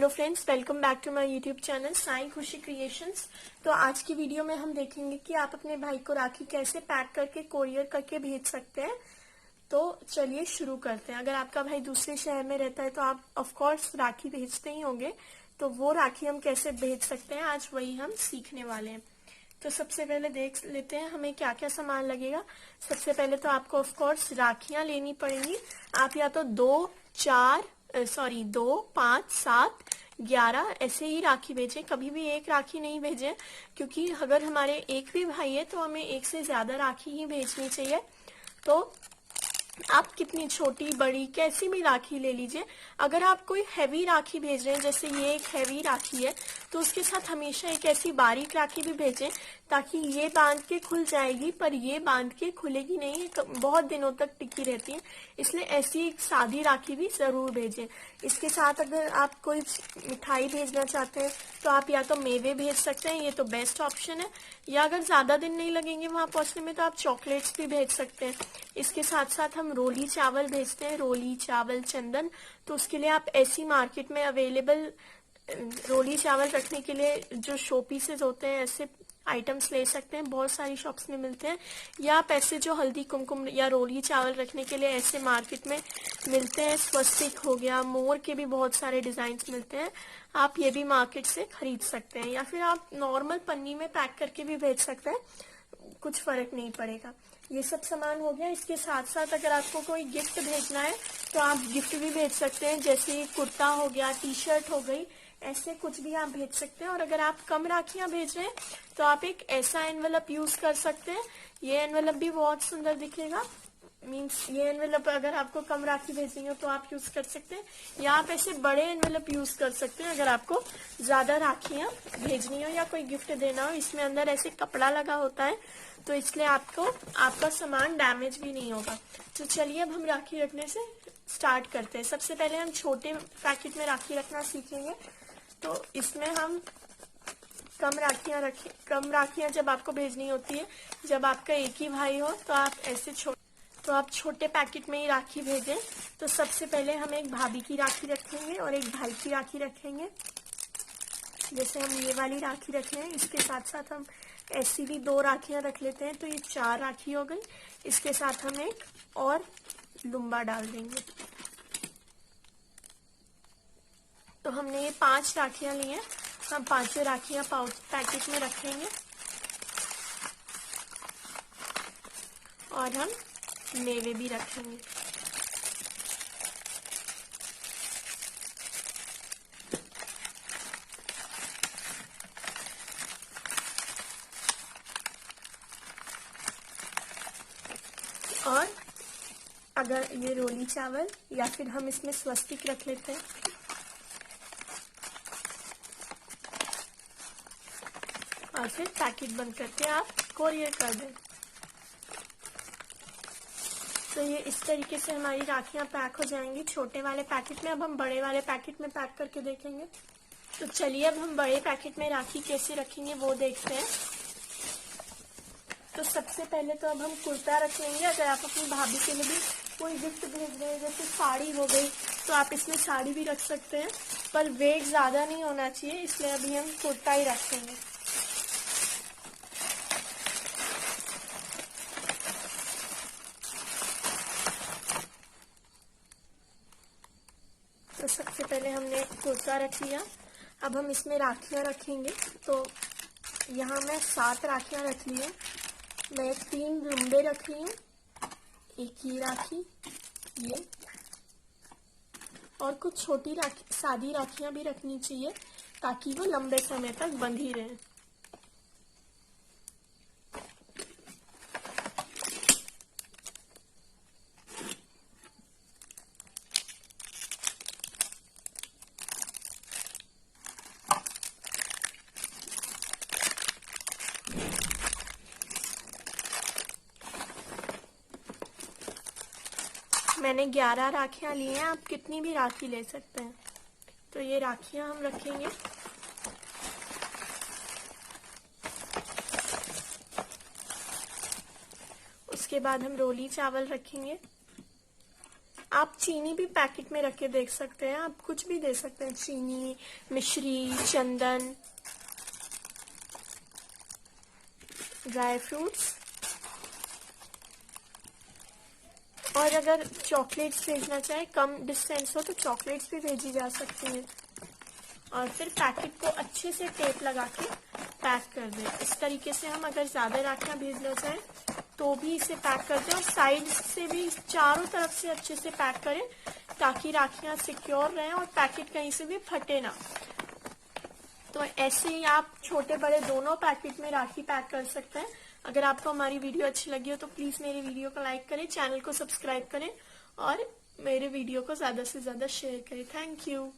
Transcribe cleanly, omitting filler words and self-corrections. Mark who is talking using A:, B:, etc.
A: Hello friends, welcome back to my YouTube channel Sai Khushi creations. तो आज की वीडियो में हम देखेंगे कि आप अपने भाई को राखी कैसे पैक करके कोरियर करके भेज सकते हैं। तो चलिए शुरू करते हैं। अगर आपका भाई दूसरे शहर में रहता है तो आप ऑफ कोर्स राखी भेजते ही होंगे, तो वो राखी हम कैसे भेज सकते हैं आज वही हम सीखने वाले हैं। तो सबसे पहले देख लेते हैं हमें क्या क्या सामान लगेगा। सबसे पहले तो आपको ऑफ कोर्स राखियां लेनी पड़ेंगी। आप या तो 2, 5, 7, 11 ऐसे ही राखी भेजें, कभी भी एक राखी नहीं भेजें, क्योंकि अगर हमारे एक भी भाई है तो हमें एक से ज्यादा राखी ही भेजनी चाहिए। तो आप कितनी छोटी बड़ी कैसी भी राखी ले लीजिए। अगर आप कोई हैवी राखी भेज रहे हैं, जैसे ये एक हैवी राखी है, तो उसके साथ हमेशा एक ऐसी बारीक राखी भी भेजें ताकि ये बांध के खुल जाएगी, पर ये बांध के खुलेगी नहीं, बहुत दिनों तक टिकी रहती है। इसलिए ऐसी एक सादी राखी भी जरूर भेजें। इसके साथ अगर आप कोई मिठाई भेजना चाहते हैं तो आप या तो मेवे भेज सकते हैं, ये तो बेस्ट ऑप्शन है, या अगर ज्यादा दिन नहीं लगेंगे वहां पहुंचने में तो आप चॉकलेट्स भी भेज सकते हैं। इसके साथ साथ हम रोली चावल भेजते हैं, रोली चावल चंदन। तो उसके लिए आप ऐसी मार्केट में अवेलेबल रोली चावल रखने के लिए जो शो पीसेज होते हैं, ऐसे आइटम्स ले सकते हैं, बहुत सारी शॉप्स में मिलते हैं। या आप ऐसे जो हल्दी कुमकुम या रोली चावल रखने के लिए ऐसे मार्केट में मिलते हैं, स्वस्तिक हो गया, मोर के भी बहुत सारे डिजाइन मिलते हैं, आप ये भी मार्केट से खरीद सकते हैं। या फिर आप नॉर्मल पन्नी में पैक करके भी भेज सकते हैं, कुछ फर्क नहीं पड़ेगा। ये सब सामान हो गया। इसके साथ साथ अगर आपको कोई गिफ्ट भेजना है तो आप गिफ्ट भी भेज सकते हैं, जैसे कुर्ता हो गया, टी शर्ट हो गई, ऐसे कुछ भी आप भेज सकते हैं। और अगर आप कम राखियां भेज रहे हैं तो आप एक ऐसा एनवेलप यूज कर सकते हैं। ये एनवेलप भी बहुत सुंदर दिखेगा। मीन्स ये एनवेलप अगर आपको कम राखी भेजनी हो तो आप यूज कर सकते हैं, या आप ऐसे बड़े एनवेलप यूज कर सकते हैं अगर आपको ज्यादा राखियां भेजनी हो या कोई गिफ्ट देना हो। इसमें अंदर ऐसे कपड़ा लगा होता है, तो इसलिए आपको आपका सामान डैमेज भी नहीं होगा। तो चलिए अब हम राखी रखने से स्टार्ट करते हैं। सबसे पहले हम छोटे पैकेट में राखी रखना सीखेंगे। तो इसमें हम कम राखियां जब आपको भेजनी होती है, जब आपका एक ही भाई हो, तो आप छोटे पैकेट में ही राखी भेजें। तो सबसे पहले हम एक भाभी की राखी रखेंगे और एक भाई की राखी रखेंगे। जैसे हम ये वाली राखी रख रहे हैं, इसके साथ साथ हम ऐसी भी 2 राखियां रख लेते हैं, तो ये 4 राखी हो गई। इसके साथ हम एक और लुम्बा डाल देंगे। तो हमने ये 5 राखियां ली हैं, हम 5 राखियां पैकेट में रखेंगे और हम मेवे भी रखेंगे। और अगर ये रोली चावल या फिर हम इसमें स्वस्तिक रख लेते हैं, और फिर पैकेट बंद करके आप कोरियर कर दें। तो ये इस तरीके से हमारी राखियां पैक हो जाएंगी छोटे वाले पैकेट में। अब हम बड़े वाले पैकेट में पैक करके देखेंगे। तो चलिए अब हम बड़े पैकेट में राखी कैसे रखेंगे वो देखते हैं। तो सबसे पहले तो अब हम कुर्ता रखेंगे। अगर आप अपनी भाभी के लिए भी कोई गिफ्ट भेज रहे हैं, जैसे साड़ी हो गई, तो आप इसमें साड़ी भी रख सकते हैं, पर वेट ज्यादा नहीं होना चाहिए, इसलिए अभी हम कुर्ता ही रखेंगे। तो सबसे पहले हमने कुर्ता रख लिया। अब हम इसमें राखियां रखेंगे। तो यहाँ मैं 7 राखियां रख ली हैं। मैं 3 लंबे रख रही हूँ, एक ही राखी ये, और कुछ छोटी राखी सादी राखियां भी रखनी चाहिए ताकि वो लंबे समय तक बंधी रहें। मैंने 11 राखियां ली हैं, आप कितनी भी राखी ले सकते हैं। तो ये राखियां हम रखेंगे। उसके बाद हम रोली चावल रखेंगे। आप चीनी भी पैकेट में रख के देख सकते हैं, आप कुछ भी दे सकते हैं, चीनी, मिश्री, चंदन, ड्राई फ्रूट्स। और अगर चॉकलेट्स भेजना चाहे, कम डिस्टेंस हो तो चॉकलेट्स भी भेजी जा सकती है। और फिर पैकेट को अच्छे से टेप लगा के पैक कर दें। इस तरीके से हम अगर ज्यादा राखियां भेजना चाहें तो भी इसे पैक कर दें, और साइड से भी चारों तरफ से अच्छे से पैक करें ताकि राखियां सिक्योर रहें और पैकेट कहीं से भी फटे ना। तो ऐसे ही आप छोटे बड़े दोनों पैकेट में राखी पैक कर सकते हैं। अगर आपको हमारी वीडियो अच्छी लगी हो तो प्लीज मेरी वीडियो को लाइक करें, चैनल को सब्सक्राइब करें और मेरे वीडियो को ज्यादा से ज्यादा शेयर करें। Thank you.